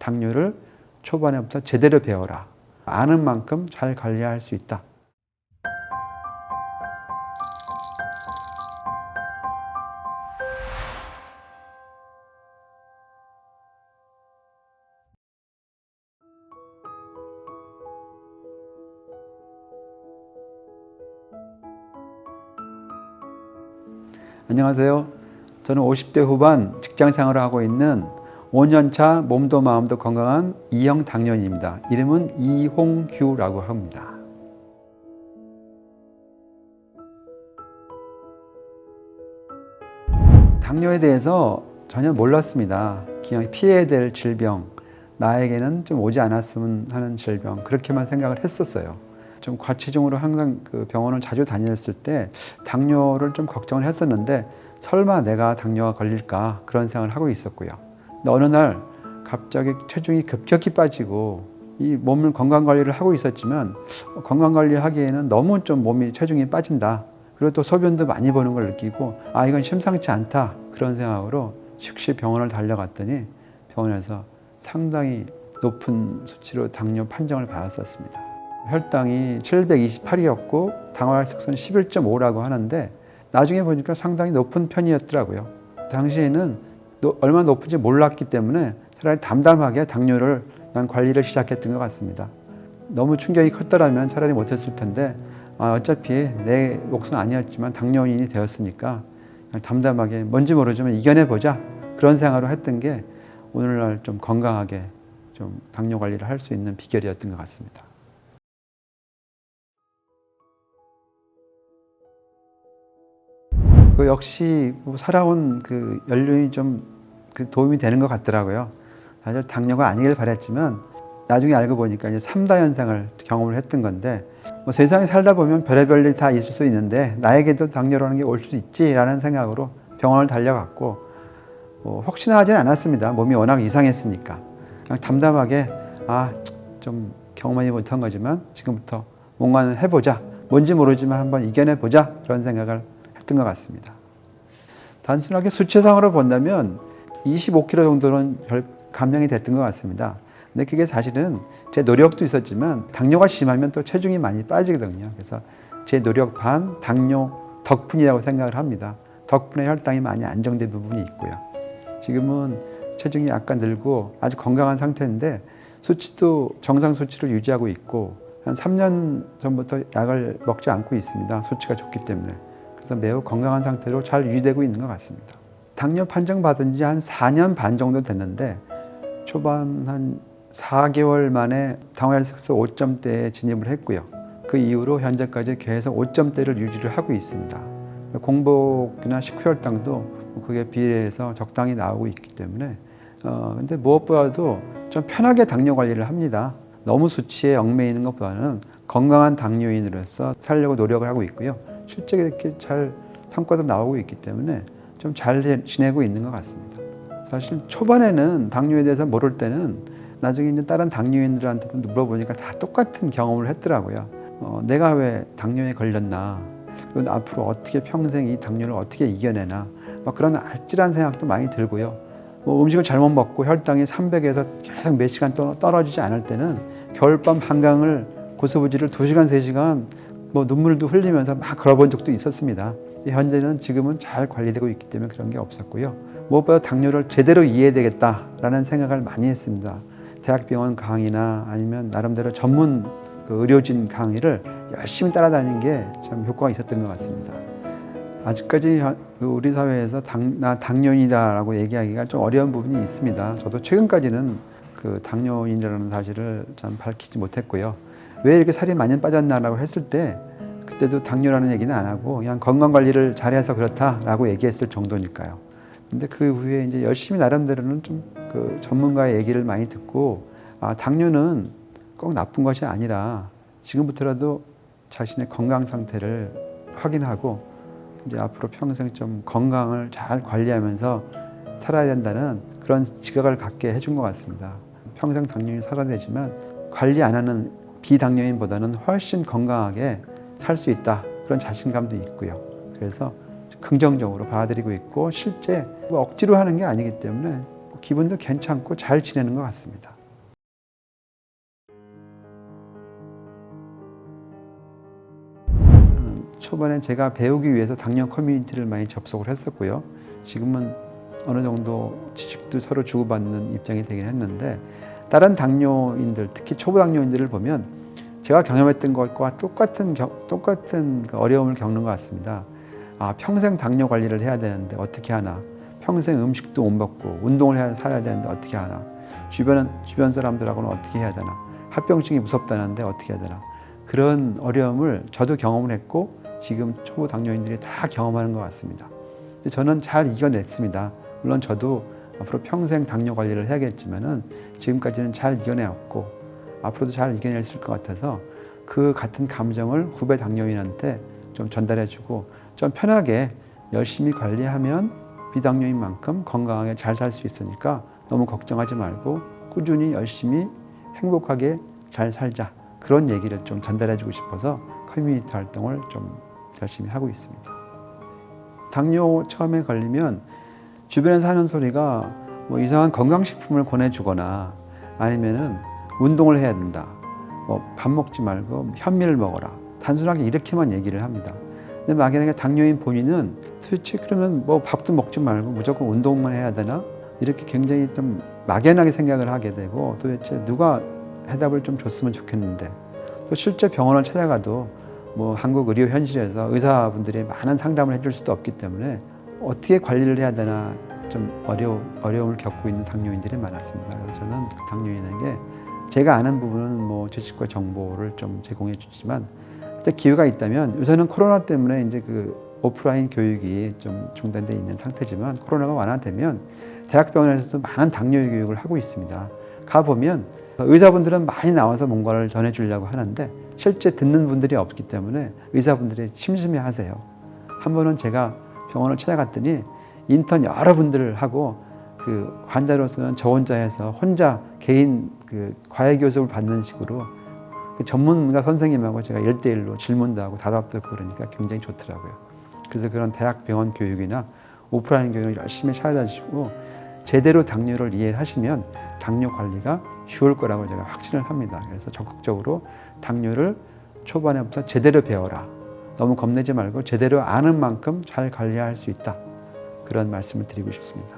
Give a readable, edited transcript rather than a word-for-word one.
당뇨를 초반에부터 제대로 배워라. 아는 만큼 잘 관리할 수 있다. 안녕하세요. 저는 50대 후반 직장 생활을 하고 있는 5년차 몸도 마음도 건강한 E형 당뇨인입니다. 이름은 이홍규라고 합니다. 당뇨에 대해서 전혀 몰랐습니다. 그냥 피해야 될 질병, 나에게는 좀 오지 않았으면 하는 질병, 그렇게만 생각을 했었어요. 좀 과체중으로 항상 그 병원을 자주 다녔을 때 당뇨를 좀 걱정을 했었는데 설마 내가 당뇨가 걸릴까 그런 생각을 하고 있었고요. 근데 어느 날 갑자기 체중이 급격히 빠지고 이 몸을 건강관리를 하고 있었지만 건강관리하기에는 너무 좀 몸이 체중이 빠진다. 그리고 또 소변도 많이 보는 걸 느끼고 이건 심상치 않다 그런 생각으로 즉시 병원을 달려갔더니 병원에서 상당히 높은 수치로 당뇨 판정을 받았었습니다. 혈당이 728이었고 당화혈색소는 11.5라고 하는데 나중에 보니까 상당히 높은 편이었더라고요. 당시에는 얼마나 높은지 몰랐기 때문에 차라리 담담하게 당뇨를 그냥 관리를 시작했던 것 같습니다. 너무 충격이 컸더라면 차라리 못했을 텐데 어차피 내 몫은 아니었지만 당뇨인이 되었으니까 그냥 담담하게 뭔지 모르지만 이겨내보자 그런 생각으로 했던 게 오늘날 좀 건강하게 좀 당뇨 관리를 할 수 있는 비결이었던 것 같습니다. 그 역시 살아온 그 연륜이 좀 그 도움이 되는 것 같더라고요. 사실 당뇨가 아니길 바랬지만 나중에 알고 보니까 이제 3다 현상을 경험을 했던 건데 세상에 살다 보면 별의별 일이 다 있을 수 있는데 나에게도 당뇨라는 게 올 수 있지라는 생각으로 병원을 달려갔고 혹시나 하진 않았습니다. 몸이 워낙 이상했으니까 그냥 담담하게 좀 경험하지 못한 거지만 지금부터 뭔가는 해보자. 뭔지 모르지만 한번 이겨내보자 그런 생각을 했던 것 같습니다. 단순하게 수치상으로 본다면 25kg 정도는 감량이 됐던 것 같습니다. 근데 그게 사실은 제 노력도 있었지만 당뇨가 심하면 또 체중이 많이 빠지거든요. 그래서 제 노력 반 당뇨 덕분이라고 생각을 합니다. 덕분에 혈당이 많이 안정된 부분이 있고요. 지금은 체중이 약간 늘고 아주 건강한 상태인데 수치도 정상 수치를 유지하고 있고 한 3년 전부터 약을 먹지 않고 있습니다. 수치가 좋기 때문에. 그래서 매우 건강한 상태로 잘 유지되고 있는 것 같습니다. 당뇨 판정 받은 지 한 4년 반 정도 됐는데 초반 한 4개월 만에 당화혈색소 5점대에 진입을 했고요. 그 이후로 현재까지 계속 5점대를 유지를 하고 있습니다. 공복이나 식후혈당도 그게 비례해서 적당히 나오고 있기 때문에 근데 무엇보다도 좀 편하게 당뇨 관리를 합니다. 너무 수치에 얽매이는 것보다는 건강한 당뇨인으로서 살려고 노력을 하고 있고요. 실제 이렇게 잘 성과도 나오고 있기 때문에 좀 잘 지내고 있는 것 같습니다. 사실 초반에는 당뇨에 대해서 모를 때는 나중에 이제 다른 당뇨인들한테 물어보니까 다 똑같은 경험을 했더라고요. 내가 왜 당뇨에 걸렸나? 그리고 앞으로 어떻게 평생 이 당뇨를 어떻게 이겨내나? 그런 알뜰한 생각도 많이 들고요. 음식을 잘못 먹고 혈당이 300에서 계속 몇 시간 떨어지지 않을 때는 겨울밤 한강을 고수부지를 2시간, 3시간 눈물도 흘리면서 막 걸어본 적도 있었습니다. 현재는 지금은 잘 관리되고 있기 때문에 그런 게 없었고요. 무엇보다 당뇨를 제대로 이해해야 되겠다라는 생각을 많이 했습니다. 대학병원 강의나 아니면 나름대로 전문 의료진 강의를 열심히 따라다닌 게 참 효과가 있었던 것 같습니다. 아직까지 우리 사회에서 나 당뇨인이다라고 얘기하기가 좀 어려운 부분이 있습니다. 저도 최근까지는 그 당뇨인이라는 사실을 참 밝히지 못했고요. 왜 이렇게 살이 많이 빠졌나라고 했을 때 그때도 당뇨라는 얘기는 안 하고 그냥 건강관리를 잘해서 그렇다라고 얘기했을 정도니까요. 근데 그 후에 이제 열심히 나름대로는 좀 그 전문가의 얘기를 많이 듣고 당뇨는 꼭 나쁜 것이 아니라 지금부터라도 자신의 건강 상태를 확인하고 이제 앞으로 평생 좀 건강을 잘 관리하면서 살아야 된다는 그런 지각을 갖게 해준 것 같습니다. 평생 당뇨인이 살아야 되지만 관리 안 하는 비당뇨인보다는 훨씬 건강하게 살 수 있다 그런 자신감도 있고요. 그래서 긍정적으로 받아들이고 있고 실제 억지로 하는 게 아니기 때문에 기분도 괜찮고 잘 지내는 것 같습니다. 초반에 제가 배우기 위해서 당뇨 커뮤니티를 많이 접속을 했었고요. 지금은 어느 정도 지식도 서로 주고받는 입장이 되긴 했는데, 다른 당뇨인들, 특히 초보 당뇨인들을 보면 제가 경험했던 것과 똑같은 그 어려움을 겪는 것 같습니다. 아, 평생 당뇨 관리를 해야 되는데 어떻게 하나? 평생 음식도 못 먹고 운동을 살아야 되는데 어떻게 하나? 주변 사람들하고는 어떻게 해야 되나? 합병증이 무섭다는데 어떻게 해야 되나? 그런 어려움을 저도 경험을 했고 지금 초보 당뇨인들이 다 경험하는 것 같습니다. 저는 잘 이겨냈습니다. 물론 저도 앞으로 평생 당뇨 관리를 해야겠지만은 지금까지는 잘 이겨내었고 앞으로도 잘 이겨낼 수 있을 것 같아서 그 같은 감정을 후배 당뇨인한테 좀 전달해주고 좀 편하게 열심히 관리하면 비당뇨인 만큼 건강하게 잘 살 수 있으니까 너무 걱정하지 말고 꾸준히 열심히 행복하게 잘 살자, 그런 얘기를 좀 전달해주고 싶어서 커뮤니티 활동을 좀 열심히 하고 있습니다. 당뇨 처음에 걸리면 주변에서 하는 소리가 뭐 이상한 건강식품을 권해주거나 아니면은 운동을 해야 된다, 뭐 밥 먹지 말고 현미를 먹어라, 단순하게 이렇게만 얘기를 합니다. 근데 막연하게 당뇨인 본인은 도대체 그러면 뭐 밥도 먹지 말고 무조건 운동만 해야 되나? 이렇게 굉장히 좀 막연하게 생각을 하게 되고, 도대체 누가 해답을 좀 줬으면 좋겠는데, 또 실제 병원을 찾아가도 뭐 한국 의료 현실에서 의사분들이 많은 상담을 해줄 수도 없기 때문에 어떻게 관리를 해야 되나 좀 어려움을 겪고 있는 당뇨인들이 많았습니다. 그래서 저는 그 당뇨인에게 제가 아는 부분은 뭐 지식과 정보를 좀 제공해 주지만, 그때 기회가 있다면, 요새는 코로나 때문에 이제 그 오프라인 교육이 좀 중단돼 있는 상태지만 코로나가 완화되면 대학병원에서도 많은 당뇨 교육을 하고 있습니다. 가보면 의사분들은 많이 나와서 뭔가를 전해주려고 하는데 실제 듣는 분들이 없기 때문에 의사분들이 심심해 하세요. 한 번은 제가 병원을 찾아갔더니 인턴 여러분들을 하고 그 환자로서는 저 혼자 해서 혼자 개인 그 과외 교습을 받는 식으로 그 전문가 선생님하고 제가 1대1로 질문도 하고 답도 하고 그러니까 굉장히 좋더라고요. 그래서 그런 대학 병원 교육이나 오프라인 교육을 열심히 찾아다니시고 제대로 당뇨를 이해하시면 당뇨 관리가 쉬울 거라고 제가 확신을 합니다. 그래서 적극적으로 당뇨를 초반에부터 제대로 배워라. 너무 겁내지 말고 제대로 아는 만큼 잘 관리할 수 있다. 그런 말씀을 드리고 싶습니다.